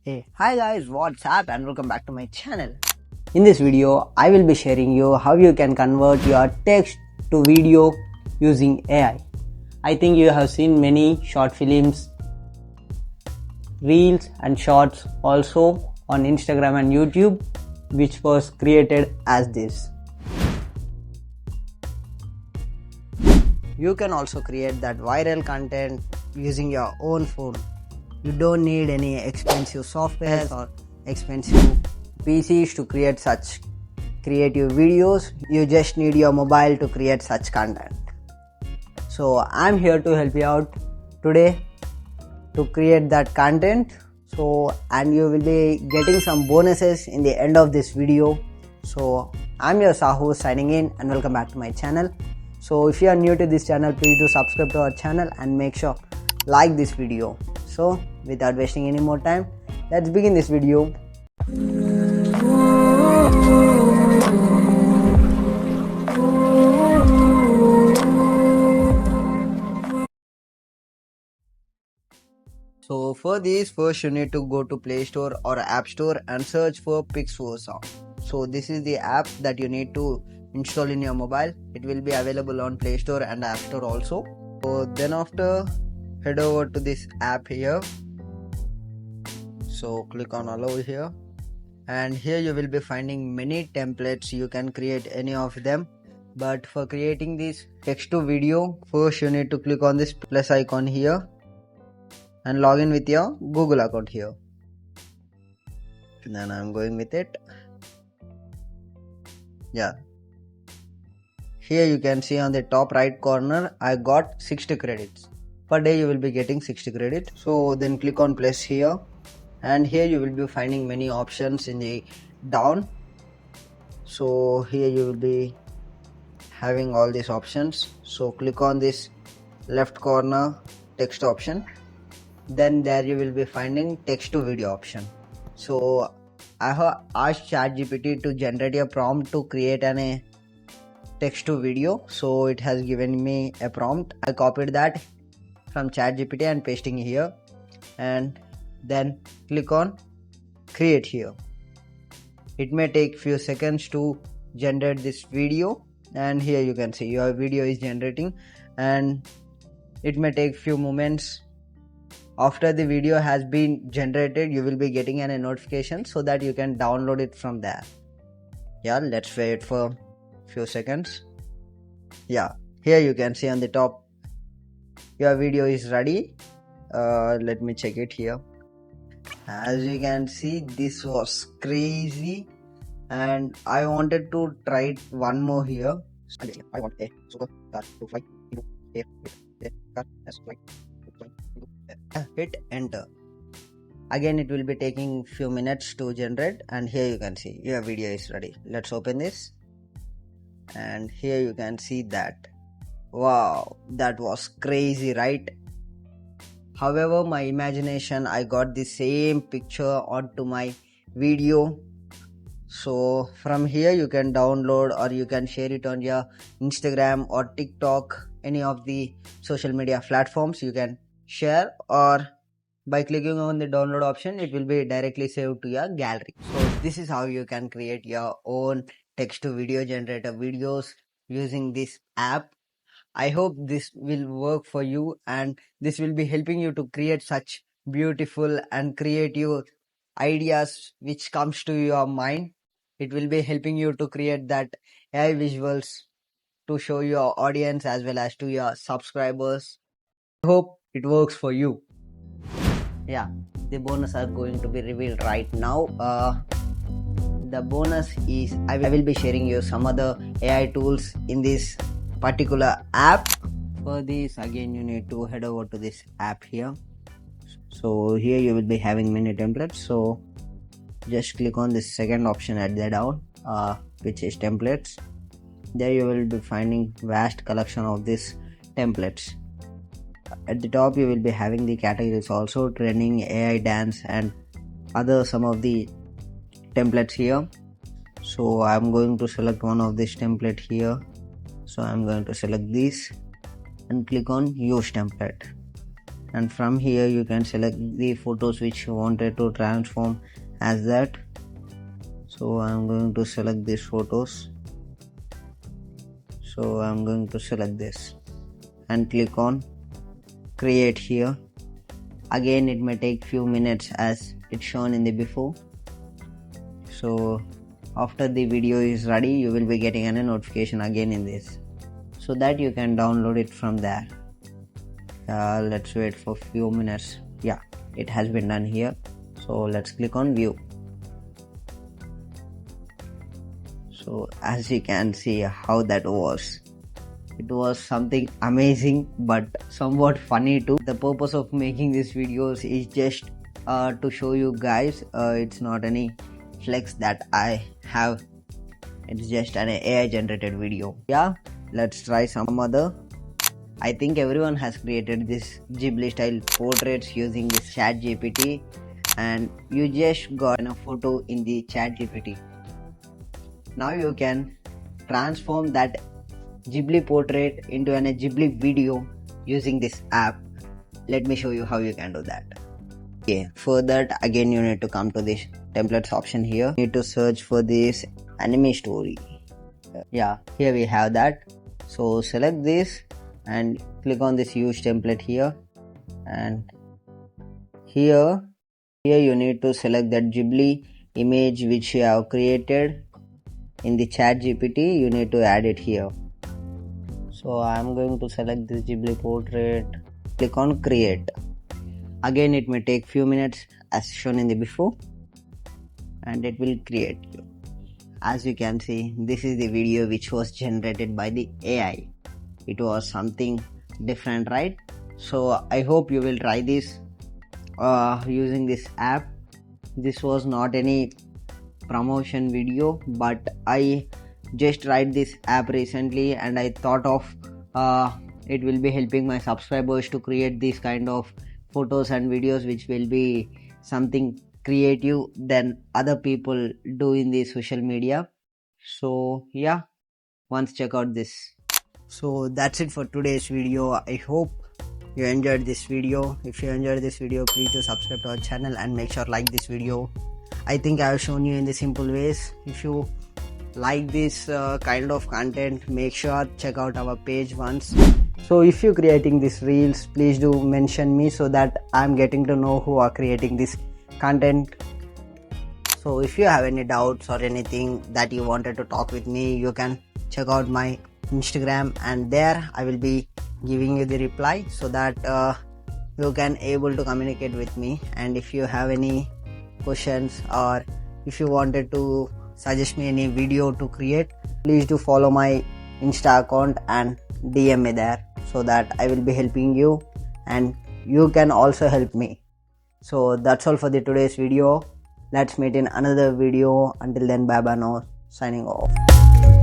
Hey, hi guys, what's up and welcome back to my channel. In this video, I will be sharing you how you can convert your text to video using AI. I think you have seen many short films, reels and shorts also on Instagram and YouTube which was created as this. You can also create that viral content using your own phone. You don't need any expensive software or expensive PCs to create such creative videos. You just need your mobile to create such content. So I'm here to help you out today to create that content. And you will be getting some bonuses in the end of this video. So I'm your Sahu signing in and welcome back to my channel. So if you are new to this channel, please do subscribe to our channel and make sure like this video. So without wasting any more time, let's begin this video. So for this, first you need to go to Play Store or App Store and search for pixverse. So this is the app that you need to install in your mobile. It will be available on Play Store and App Store also. So then after, head over to this app here. So click on allow here, and here you will be finding many templates. You can create any of them, but for creating this text to video, first you need to click on this plus icon here and log in with your Google account here. Then I'm going with it. Yeah, here you can see on the top right corner I got 60 credits. Per day you will be getting 60 credits. So then click on plus here, and here you will be finding many options in the down. So here you will be having all these options. So click on this left corner text option. Then there you will be finding text to video option. So I have asked ChatGPT to generate a prompt to create a text to video. So it has given me a prompt. I copied that from ChatGPT and pasting here, and then click on create here. It may take few seconds to generate this video, and here you can see your video is generating, and it may take few moments. After the video has been generated, you will be getting a notification so that you can download it from there. Yeah, let's wait for few seconds. Yeah, here you can see on the top your video is ready. Let me check it here. As you can see, this was crazy and I wanted to try it one more here. I want a super car to fly into air with a car as flight to fly into air. Hit enter. Again it will be taking few minutes to generate, and here you can see your video is ready. Let's open this, and here you can see that. Wow, that was crazy, right? However, my imagination, I got the same picture onto my video. So from here you can download or you can share it on your Instagram or TikTok, any of the social media platforms you can share, or by clicking on the download option it will be directly saved to your gallery. So this is how you can create your own text to video generator videos using this app. I hope this will work for you, and this will be helping you to create such beautiful and creative ideas which comes to your mind. It will be helping you to create that AI visuals to show your audience as well as to your subscribers. I hope it works for you. Yeah, the bonus are going to be revealed right now. The bonus is I will be sharing you some other AI tools in this particular app. For this, again you need to head over to this app here. So here you will be having many templates. So just click on this second option at the down, which is templates. There you will be finding vast collection of these templates. At the top you will be having the categories also, training, AI, dance, and other some of the templates here. So I'm going to select one of this template here. So I'm going to select this and click on use template. and from here you can select the photos which you wanted to transform as that. So I'm going to select these photos. So I'm going to select this and click on create here. Again, it may take few minutes as it's shown in the before. So after the video is ready, you will be getting a notification again in this, so that you can download it from there. Let's wait for few minutes. Yeah, it has been done here. So let's click on view. So as you can see how that was, it was something amazing but somewhat funny too. The purpose of making these videos is just to show you guys. It's not any flex that I have, it's just an AI generated video. Yeah, let's try some other. I think everyone has created this Ghibli style portraits using this chat GPT, and you just got a photo in the chat GPT. Now you can transform that Ghibli portrait into a Ghibli video using this app. Let me show you how you can do that. Okay, for that again you need to come to this templates option here. You need to search for this anime story. Yeah, here we have that. So select this and click on this use template here, and here you need to select that Ghibli image which you have created in the chat GPT. You need to add it here. So I'm going to select this Ghibli portrait, click on create. Again, it may take few minutes as shown in the before, and it will create. As you can see, this is the video which was generated by the AI. It was something different, right? So I hope you will try this using this app. This was not any promotion video, but I just tried this app recently and I thought of it will be helping my subscribers to create these kind of photos and videos which will be something creative than other people do in the social media. So yeah, once check out this. So that's it for today's video. I hope you enjoyed this video. If you enjoyed this video, please do subscribe to our channel and make sure like this video. I think I have shown you in the simple ways. If you like this kind of content, make sure check out our page once. So if you're creating these reels, please do mention me so that I'm getting to know who are creating this content. So if you have any doubts or anything that you wanted to talk with me, you can check out my Instagram, and there I will be giving you the reply so that you can able to communicate with me. And if you have any questions or if you wanted to suggest me any video to create, please do follow my Insta account and DM me there so that I will be helping you and you can also help me. So that's all for the today's video. Let's meet in another video. Until then, bye bye now, signing off.